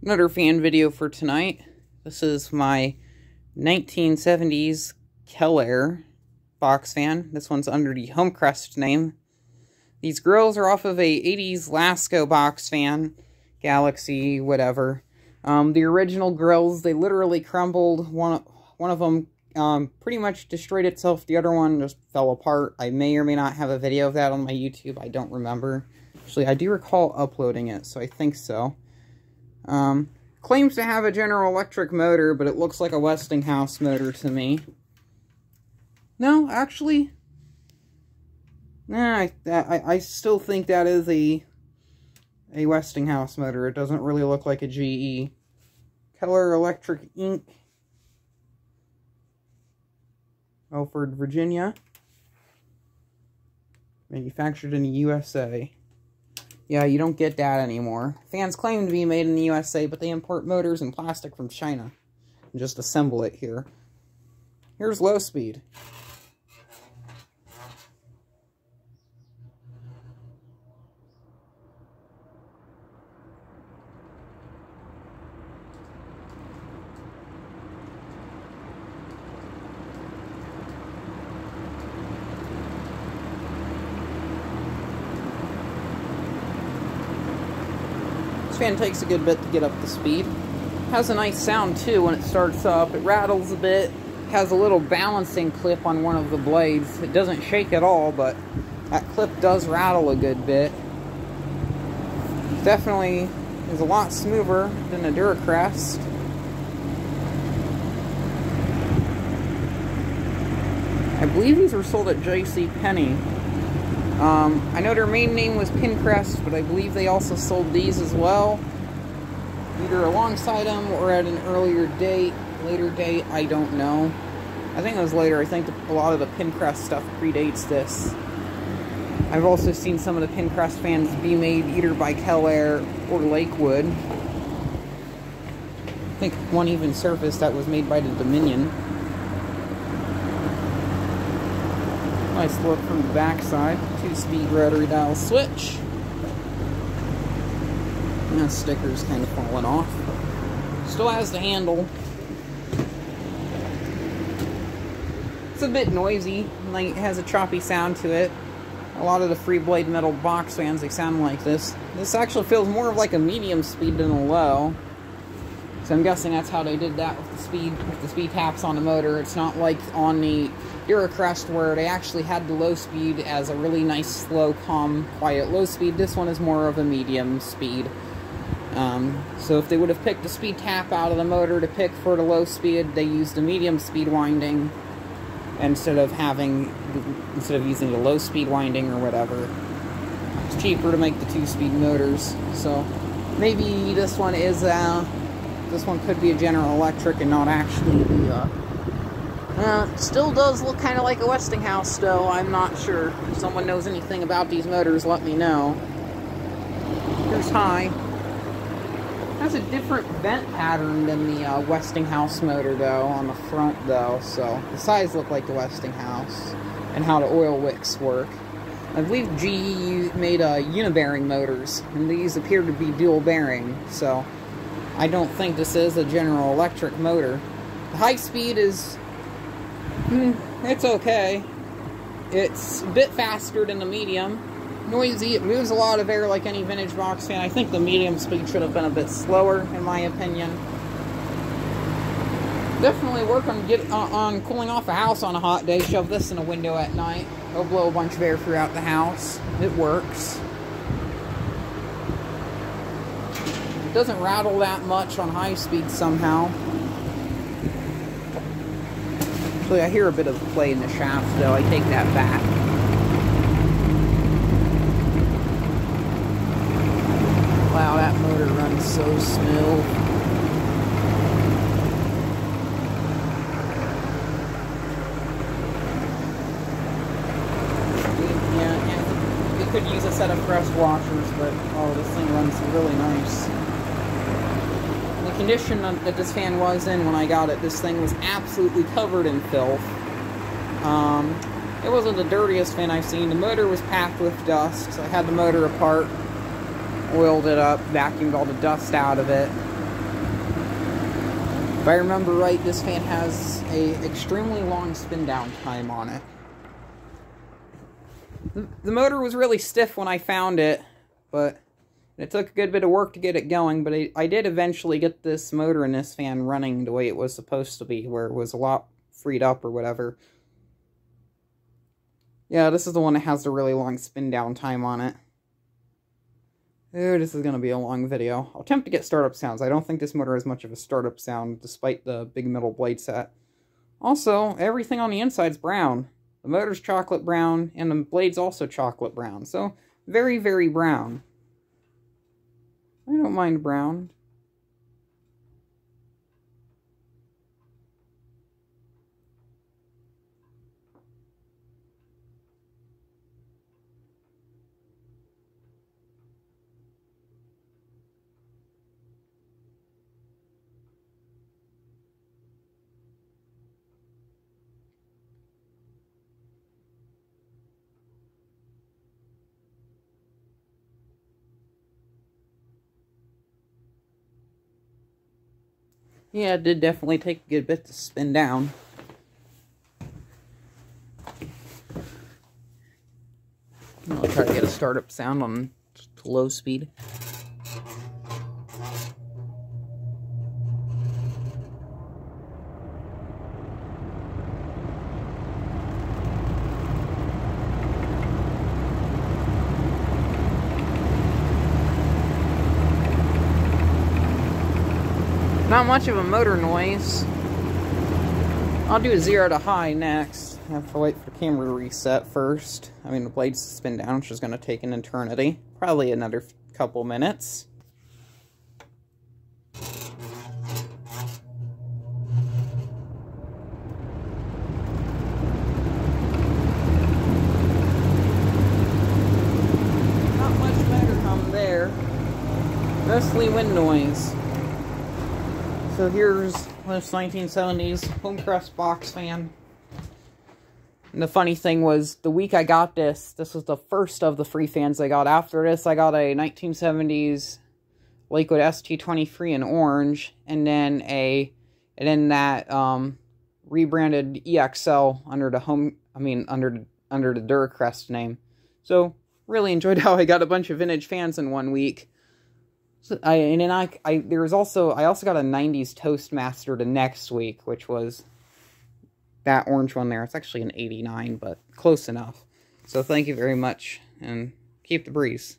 Another fan video for tonight. This is my 1970s Keller box fan. This one's under the Holmecrest name. These grills are off of a 80s Lasco box fan, Galaxy, whatever. The original grills, they literally crumbled. One of them pretty much destroyed itself. The other one just fell apart. I may or may not have a video of that on my YouTube. I don't remember. Actually, I do recall uploading it, so I think so. Claims to have a General Electric motor, but it looks like a Westinghouse motor to me. No, actually, nah, I still think that is a Westinghouse motor. It doesn't really look like a GE. Keller Electric Inc. Milford, Virginia. Manufactured in the USA. Yeah, you don't get that anymore. Fans claim to be made in the USA, but they import motors and plastic from China and just assemble it here. Here's low speed. This fan takes a good bit to get up to speed. Has a nice sound too when it starts up. It rattles a bit. Has a little balancing clip on one of the blades. It doesn't shake at all, but that clip does rattle a good bit. Definitely is a lot smoother than a Duracrest. I believe these were sold at JCPenney. I know their main name was Pincrest, but I believe they also sold these as well. Either alongside them or at an earlier date, later date, I don't know. I think it was later. I think a lot of the Pincrest stuff predates this. I've also seen some of the Pincrest fans be made either by Keller or Lakewood. I think one even surfaced that was made by the Dominion. Nice look from the backside. 2-speed rotary dial switch. And that sticker's kind of falling off. Still has the handle. It's a bit noisy. Like, it has a choppy sound to it. A lot of the free blade metal box fans, they sound like this. This actually feels more of like a medium speed than a low. So I'm guessing that's how they did that with the speed taps on the motor. It's not like on the Duracrest where they actually had the low speed as a really nice, slow, calm, quiet low speed. This one is more of a medium speed. So if they would have picked the speed tap out of the motor to pick for the low speed, they used a medium speed winding instead of using the low speed winding or whatever. It's cheaper to make the 2-speed motors. So maybe this one is this one could be a General Electric and not actually the, still does look kind of like a Westinghouse, though. I'm not sure. If someone knows anything about these motors, let me know. Here's high. Has a different vent pattern than the Westinghouse motor, though, on the front, though. So the sides look like the Westinghouse and how the oil wicks work. I believe GE made unibearing motors, and these appear to be dual bearing, so I don't think this is a General Electric motor. The high speed is, it's okay. It's a bit faster than the medium. Noisy, it moves a lot of air like any vintage box fan. I think the medium speed should have been a bit slower, in my opinion. Definitely work on cooling off a house on a hot day. Shove this in a window at night. It'll blow a bunch of air throughout the house. It works. It doesn't rattle that much on high speed somehow. Actually, I hear a bit of play in the shaft, though. I take that back. Wow, that motor runs so smooth. Yeah, we could use a set of press washers, but oh, this thing runs really nice. The condition that this fan was in when I got it, this thing was absolutely covered in filth. It wasn't the dirtiest fan I've seen. The motor was packed with dust, so I had the motor apart, oiled it up, vacuumed all the dust out of it. If I remember right, this fan has a extremely long spin down time on it. The motor was really stiff when I found it, but it took a good bit of work to get it going, but I did eventually get this motor and this fan running the way it was supposed to be, where it was a lot freed up or whatever. Yeah, this is the one that has the really long spin down time on it. Oh, this is going to be a long video. I'll attempt to get startup sounds. I don't think this motor has much of a startup sound, despite the big metal blade set. Also, everything on the inside's brown. The motor's chocolate brown, and the blade's also chocolate brown. So, very, very brown. I don't mind brown. Yeah, it did definitely take a good bit to spin down. I'll try to get a startup sound on low speed. Not much of a motor noise. I'll do a 0 to high next. I have to wait for the camera to reset first. I mean, the blade's to spin down, which is going to take an eternity. Probably another couple minutes. Not much better come there. Mostly wind noise. So here's this 1970s Holmecrest box fan. And the funny thing was, the week I got this was the first of the free fans I got. After this, I got a 1970s Lakewood ST23 in orange, and then that rebranded EXL under the under the Duracrest name. So really enjoyed how I got a bunch of vintage fans in one week. So I also got a 90s Toastmaster the next week, which was that orange one there. It's actually an 89, but close enough. So thank you very much, and keep the breeze.